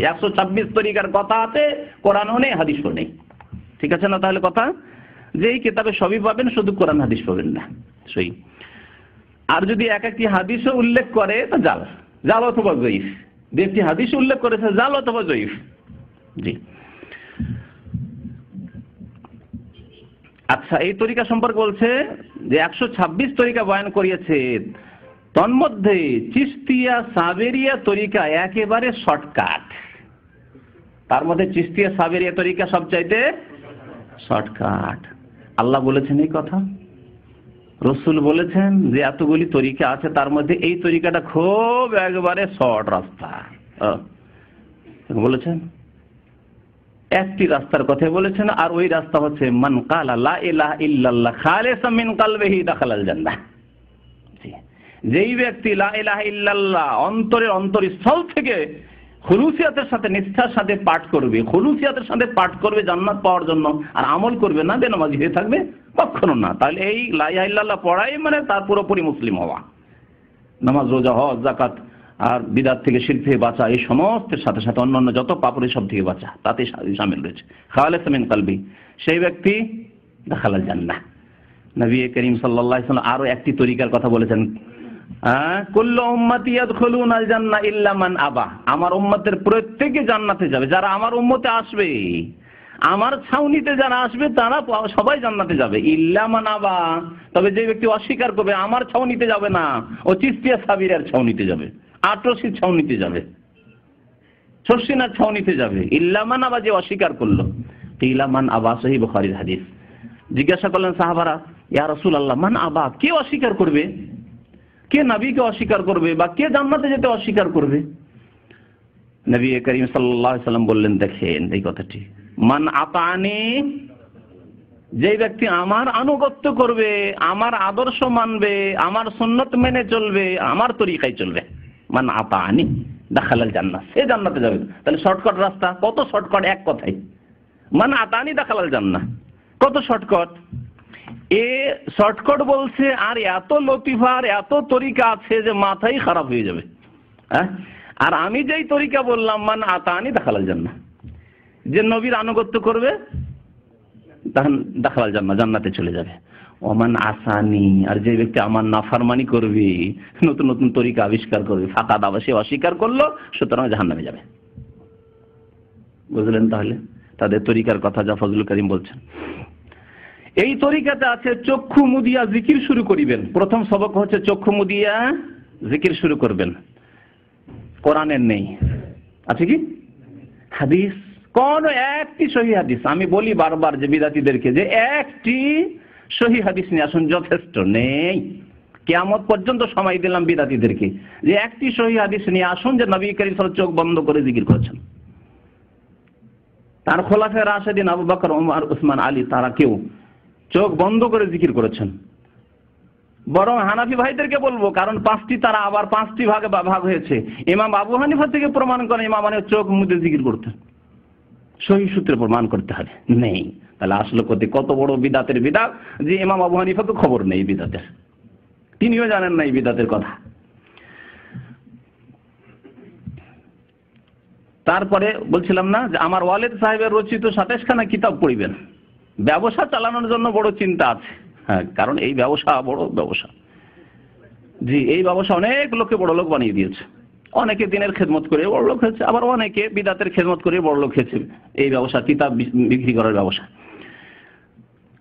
126 তরিকার কথা আছে, কোরআনও নেই, হাদিসও নেই। ঠিক আছে না? তাহলে কথা যে এই কিতাবে সবই পাবেন, শুধু কোরআন হাদিস পাবেন না। সই। আর যদি এক একটি হাদিসও উল্লেখ করে তা জাল, জাল অথবা জয়ীফ। যে একটি হাদিস উল্লেখ করেছে জাল অথবা জয়ীফ। জি। আচ্ছা, এই তরিকা সম্পর্কে বলছে যে 126 তরিকা বয়ান করিয়েছে, তন্মধ্যে চিশতিয়া সাবেরিয়া তরিকা একেবারে শর্টকাট। তার মধ্যে চিশতিয়া সাবেরিয়া তরিকা সবচাইতে শর্টকাট। আল্লাহ বলেছেন এই কথা, রসুল বলেছেন যে এতগুলি তরিকা আছে, তার মধ্যে এই তরিকাটা খুব একবারে শর্ট রাস্তা বলেছেন। একটি রাস্তার কথা বলেছেন, আর ওই রাস্তা হচ্ছে মান কালা লা ইলাহা ইল্লাল্লাহ খালিসাম মিন কলবিহি দাখালাল জান্নাহ। যেই ব্যক্তি লা ইলাহা ইল্লাল্লাহ অন্তরের অন্তরস্থল থেকে খুলুসিয়াতের সাথে, নিষ্ঠার সাথে পাঠ করবে, খুলুসিয়াতের সাথে পাঠ করবে জান্নাত পাওয়ার জন্য, আর আমল করবে না, বেনামাজি হয়ে থাকবে, কখনো না। তাহলে এই লা ইলাহা ইল্লাল্লাহ পড়াই মানে তার পুরোপুরি মুসলিম হওয়া। নামাজ, রোজা, হজ, যাকাত আর বিদআত থেকে শিরক থেকে বাঁচা, এই সমস্তের সাথে সাথে অন্যান্য যত পাপের সব থেকে বাঁচা, তাতে শামিল রয়েছে খালিসাম মিন কলবি। সেই ব্যক্তি দাখালাল জান্নাহ। নবী করিম সাল্লাল্লাহু আলাইহি ওয়াসাল্লাম আরো একটি তরিকার কথা বলেছেন, কুল্লু উম্মতি ইয়াদখুলুনাল জান্নাহ ইল্লা মান আবা। আমার উম্মতের প্রত্যেকে জান্নাতে যাবে, যারা আমার উম্মতে আসবে, আমার ছাউনিতে যারা আসবে তারা সবাই জান্নাতে যাবে, ইল্লা মান আবা। তবে যে ব্যক্তি অস্বীকার করবে, আমার ছাউনিতে যাবে না, ও চিশতিয়া সাবিরের ছাউনিতে যাবে, আটরশির ছাউনিতে যাবে, শর্ষিনার ছাউনিতে যাবে। ইল্লা মান আবা, যে অস্বীকার করলো। ইল্লা মান আবা, সহিহ বুখারীর হাদিস। জিজ্ঞাসা করলেন সাহাবারা, ইয়া রাসূলুল্লাহ, মান আবা, কে অস্বীকার করবে? কে নবীকে অস্বীকার করবে বা কে জান্নাতে যেতে অস্বীকার করবে? নবী করিম সাল্লাল্লাহু আলাইহি ওয়াসাল্লাম বললেন, দেখেন এই কথাটি, মান আতানি, যে ব্যক্তি আমার আনুগত্য করবে, আমার আদর্শ মানবে, আমার সুন্নত মেনে চলবে, আমার তরিকায় চলবে, মান আতানি দাখালাল জান্নাহ, সে জান্নাতে যাবে। তাহলে শর্টকাট রাস্তা, কত শর্টকাট, এক কথাই মান আতানি দাখালাল জান্নাহ, কত শর্টকাট। এ শর্টকাট বলছে, আর এত লতিফা আর এত তরিকা আছে যে মাথাই খারাপ হয়ে যাবে। আর আমি যেই তরিকা বললাম, মান আতানি দাখালাল জান্নাহ, যে নবীর আনুগত্য করবে দাখালাল জান্নাহ, জান্নাতে চলে যাবে। ওমান আসানি, আর যে ব্যক্তি আমার নাফরমানি করবে, নতুন নতুন তরিকা আবিষ্কার করবে, ফাকাদ আবা, সে অস্বীকার করলো, সুতরাং জাহান্নামে যাবে। বুঝলেন তাহলে তাদের তরিকার কথা যা ফজলুল করিম বলছেন। এই তরিকাতে আছে চক্ষু মুদিয়া জিকির শুরু করিবেন। প্রথম সবক হচ্ছে চক্ষু মুদিয়া জিকির শুরু করবেন। কোরআনের নেই, আছে কি হাদিস? কোন একটি সহিহ হাদিস, আমি বলি বারবার যে বিদাতীদেরকে, যে একটি সহিহ হাদিস নিয়ে আসুন, যথেষ্ট নেই। কিয়ামত পর্যন্ত সময় দিলাম বিদাতীদেরকে, যে একটি সহিহ হাদিস নিয়ে আসুন যে নবী করিম সাল্লাল্লাহু আলাইহি ওয়াসাল্লাম চোখ বন্ধ করে জিকির করেছেন। তার খোলাফায়ে রাশিদিন আবু বকর, ওমর, উসমান, আলী, তারা কেউ চোখ বন্ধ করে জিকির করেছেন। বরং হানাফি ভাইদেরকে বলবো, কারণ পাঁচটি, তারা আবার পাঁচটি ভাগে ভাগ হয়েছে। ইমাম আবু হানিফা থেকে প্রমাণ করেন ইমাম হানিফা চোখ মুদে জিকির করতেন, সহিহ সূত্রে প্রমাণ করতে হবে, নেই। তাহলে আসলে কত বড় বিদাতের বিদাত, যে ইমাম আবু হানিফাকে খবর নেই বিদাতের, তিনিও জানেন না এই বিদাতের কথা। তারপরে বলছিলাম না যে আমার ওয়ালিদ সাহেবের রচিত 27 খানা কিতাব পড়িবেন। ব্যবসা চালানোর জন্য বড় চিন্তা আছে, হ্যাঁ, কারণ এই ব্যবসা বড় ব্যবসা। জি, এই ব্যবসা অনেক লোককে বড় লোক বানিয়ে দিয়েছে। অনেকে দিনের খেদমত করে বড় লোক হয়েছে, আবার অনেকে বিদাতের খেদমত করে বড় লোক হয়েছে। এই ব্যবসা, কিতাব বিক্রি করার ব্যবসা।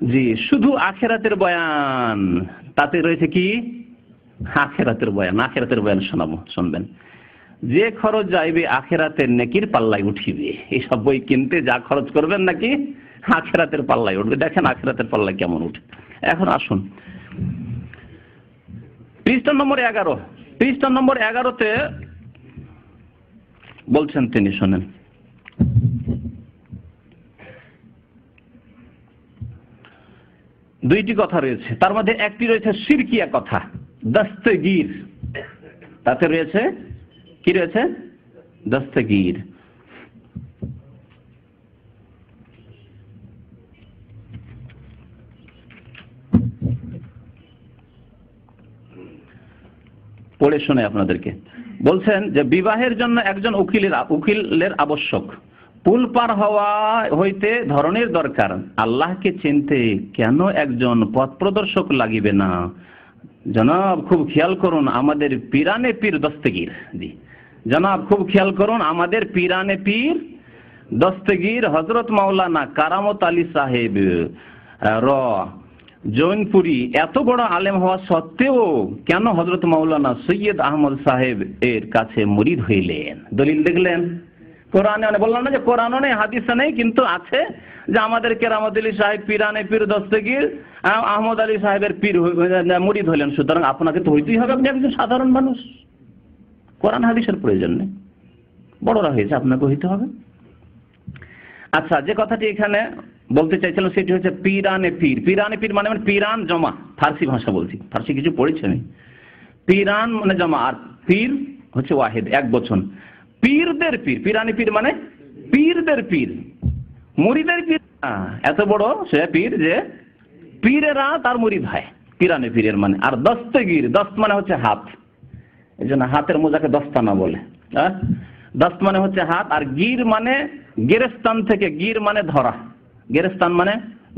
জি, শুধু আখেরাতের বয়ান, তাতে রয়েছে কি আখেরাতের বয়ান। আখেরাতের বয়ান শোনাবো, শুনবেন। যে খরচ যাইবে আখেরাতের নেকির পাল্লায় উঠিবে। এইসব বই কিনতে যা খরচ করবেন নাকি আখেরাতের পাল্লায় উঠবে। দেখেন আখেরাতের পাল্লায় কেমন উঠে। এখন আসুন পৃষ্ঠা নম্বর 11। পৃষ্ঠা নম্বর 11-তে বলছেন তিনি, শোনেন। দুইটি কথা রয়েছে, তার মধ্যে একটি রয়েছে শিরকিয়া কথা, দস্তগীর। তাতে রয়েছে কি রয়েছে? দস্তগীর। পড়ে শোনে আপনাদেরকে। বলছেন যে বিবাহের জন্য একজন উকিলের আবশ্যক, পুল পার হওয়া হইতে ধরনের দরকার, আল্লাহকে চিনতে কেন একজন পথ প্রদর্শক লাগিবে না? জনাব খুব খেয়াল করুন, আমাদের পীরানে পীর দস্তগীর, জি জনাব খুব খেয়াল করুন, আমাদের পীরানে পীর দস্তগীর হযরত মাওলানা কারামত আলী সাহেব জৈনপুরী এত বড় আলেম হওয়া সত্ত্বেও কেন হযরত মাওলানা সৈয়দ আহমদ সাহেব এর কাছে মুরিদ হইলেন? দলিল দেখলেন? কোরআনে, বললাম না যে কোরআনে নেই, হাদিসে নেই, কিন্তু আছে যে আমাদের কেরামত আলী সাহেব পীরানে পীর দস্তগীর আহমদ আলী সাহেবের পীর মুরিদ হইলেন, সুতরাং আপনাকে তো হইতেই হবে, আপনি একজন সাধারণ মানুষ, কোরআন হাদিসের প্রয়োজন নেই, বড়রা হয়েছে আপনাকে হইতে হবে। আচ্ছা, যে কথাটি এখানে বলতে চাইছিলাম সেটি হচ্ছে পীরানে পীর। পীরানে পীর মানে পীরান জমা, ফার্সি ভাষা বলছি, ফার্সি কিছু পড়েছি আমি। পীরান মানে জমা, আর পীর হচ্ছে ওয়াহিদ, এক বচন। পীরদের পীর, পীরানে পীর মানে পীরদের পীর, মুরিদের পীর। এত বড় সে পীর যে পীরেরা তার মুরিদ হয়, পীরানে পীরের মানে। আর দস্তগীর, দস্ত মানে হচ্ছে হাত, এই জন্য হাতের মোজাকে দস্তানা বলে। দস্ত মানে হচ্ছে হাত, আর গির মানে গেরেস্তান থেকে, গির মানে ধরা, গেরেস্তান মানে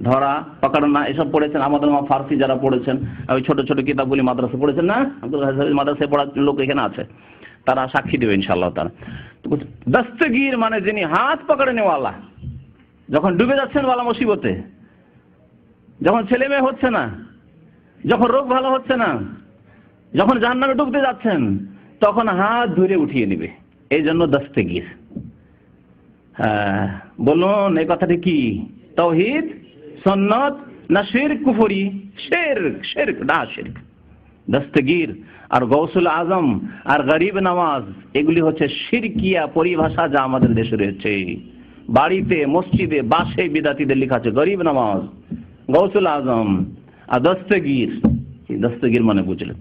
ধরা, পকড়না, এসব পড়েছেন আমাদের ফার্সি যারা পড়েছেন, ওই ছোট ছোট কিতাবগুলি মাদ্রাসা পড়েছেন না, আব্দুল হাসান মাদ্রাসায় পড়ার লোক এখানে আছে, তারা সাক্ষী দেবে ইনশাআল্লাহ তাআলা। দস্তগীর মানে যিনি হাত পকড়ে নেওয়ালা, যখন ডুবে যাচ্ছেন ওয়ালা মুসিবতে, যখন ছেলে মেয়ে হচ্ছে না, যখন রোগ ভালো হচ্ছে না, যখন জাহান্নামে ডুবতে যাচ্ছেন, তখন হাত ধরে উঠিয়ে নেবে, এই জন্য দস্তগীর। বলুন এই কথাটি কি? তাওহীদ, সুন্নাত না শিরক কুফরি? শিরক, শিরক না শিরক। দস্তগীর আর গৌসুল আজম আর গরিব নওয়াজ এগুলি হচ্ছে শিরকিয়া পরিভাষা যা আমাদের দেশে রয়েছে। বাড়িতে, মসজিদে, বাসে বিদাতিদের লেখা আছে গরিব নওয়াজ, গৌসুল আজম আর দস্তগীর। দস্তগীর মানে বুঝলেন?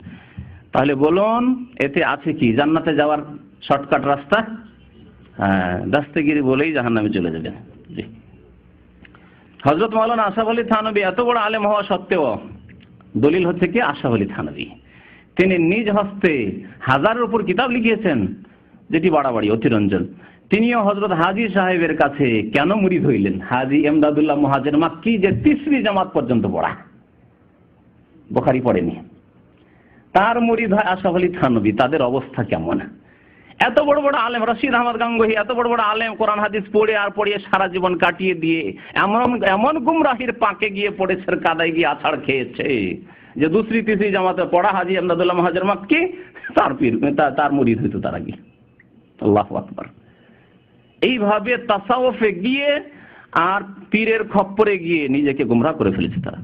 তাহলে বলুন এতে আছে কি? জান্নাতে যাওয়ার শর্টকাট রাস্তা? হ্যাঁ, দস্তগীর বলেই জাহান্নামে চলে যাবেন। জি। হযরত মাওলানা আশরাফ আলী থানভী এত বড় আলেম হওয়া সত্ত্বেও, দলিল হচ্ছে কি আশরাফ আলী থানভী, তিনি নিজ হস্তে হাজারের উপর কিতাব লিখিয়েছেন, যেটি বাড়াবাড়ি, অতিরঞ্জন। তিনিও হযরত হাজী সাহেবের কাছে কেন মুরিদ হইলেন? হাজী এমদাদুল্লাহ মুহাজির মাক্কি, যে ৩০রি জামাত পর্যন্ত পড়া, বুখারী পড়েনি, তার মুরিদ হয় আশরাফ আলী থানভী। তাদের অবস্থা কেমন? এত বড় বড় আলেম, রশিদ আহমদ গাঙ্গুহি এত বড় বড় আলেম, কোরআন হাদিস পড়ে আর পড়িয়ে সারা জীবন কাটিয়ে দিয়ে এমন গুমরাহির পাকে গিয়ে পড়েছে, কাদায় গিয়ে আছাড় খেয়েছে যে দুসরি তিসরি জামাতে পড়া হাজী এমদাদুল্লাহ মুহাজির মাক্কি তার পীর, তার মুরিদ হইতো তার আগে। আল্লাহু আকবার। এইভাবে তাসাউফে গিয়ে আর পীরের খপ্পরে গিয়ে নিজেকে গুমরাহ করে ফেলেছে তারা।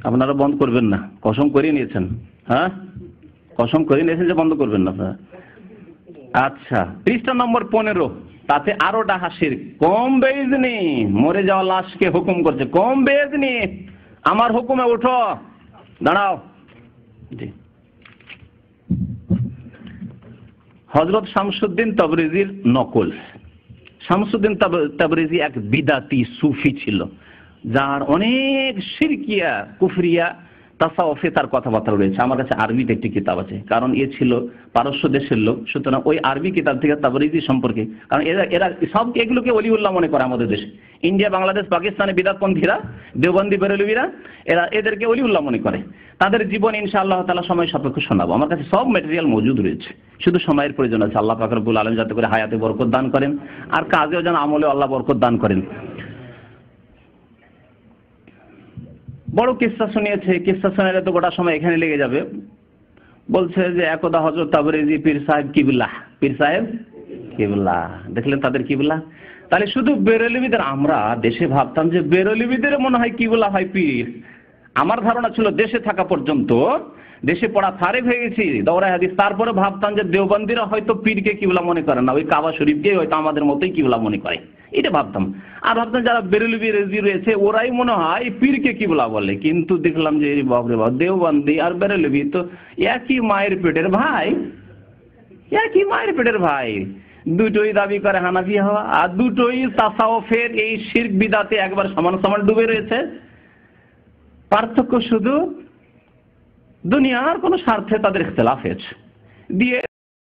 আপনারা বন্ধ করবেন না, কসম করে নিয়েছেন? হ্যাঁ, কসম করে নিয়েছেন যে বন্ধ করবেন না আপনারা? আচ্ছা, পৃষ্ঠা নম্বর 15, তাতে আরো ডাহা শিরক। কম বেইজনি, মরে যাওয়া লাশকে হুকুম করছে, কম বেইজনি আমার হুকুমে ওঠো, দাঁড়াও। জি। হযরত শামসুদ্দিন তাবরিজির নকল। শামসুদ্দিন তাবরিজি এক বিদাতি সুফি ছিল, যার অনেক শিরকিয়া কুফরিয়া তাসাউফে তার কথাবার্তা রয়েছে। আমার কাছে আরবিতে একটি কিতাব আছে, কারণ এ ছিল পারস্য দেশের লোক, সুতরাং ওই আরবি কিতাব থেকে তাবরিজি সম্পর্কে, কারণ এরা সব এগুলোকে ওলিউল্লাহ মনে করে আমাদের দেশে, ইন্ডিয়া, বাংলাদেশ, পাকিস্তানে বিদাতপন্থীরা, দেওবন্দি, বেরেলভিরা, এদেরকে ওলিউল্লাহ মনে করে। তাদের জীবন ইনশাআল্লাহ তাআলা সময় সাপেক্ষ শোনাবো। আমার কাছে সব ম্যাটেরিয়াল মজুদ রয়েছে, শুধু সময়ের প্রয়োজন আছে। আল্লাহ পাক রব্বুল আলামিন যাতে করে হায়াতে বরকত দান করেন, আর কাজেও যেন আমলে আল্লাহ বরকত দান করেন। বড় কিসসা শুনিয়েছে, কিসসা শুনালে তো গোটা সময় এখানে লেগে যাবে। বলছে যে একদা হযরত তাবরিজি পীর সাহেব কিবলা, পীর সাহেব কিবলা, দেখলেন তাদের কিবলা। তাহলে শুধু বেরেলভিদের, আমরা দেশে ভাবতাম যে বেরেলভিদের মনে হয় কিবলা হয় পীর। আমার ধারণা ছিল দেশে থাকা পর্যন্ত, দেশে পড়া ফারেক হয়ে গেছি দৌড়ায় হাদিস, তারপরে ভাবতাম যে দেওবন্দিরা হয়তো পীরকে কিবলা মনে করে না, ওই কাবা শরীফকে হয়তো আমাদের মতোই কিবলা মনে করে, এটা ভাবতাম। আর ভাবতাম যারা বেরেলভি রেজি রয়েছে ওরাই মনে হয় পীরকে কিবলা বলে। কিন্তু দেখলাম যে বাপরে বাপ, দেওবন্দি আর বেরেলভি তো একই মায়ের পেটের ভাই, একই মায়ের পেটের ভাই। দুটোই দাবি করে হানাফি হওয়া, আর দুটোই তাসাউফের এই শিরক বিদাতে একবার সমান সমান ডুবে রয়েছে। পার্থক্য শুধু দুনিয়ার কোনো স্বার্থে তাদের ইখতিলাফ হয়েছে দিয়ে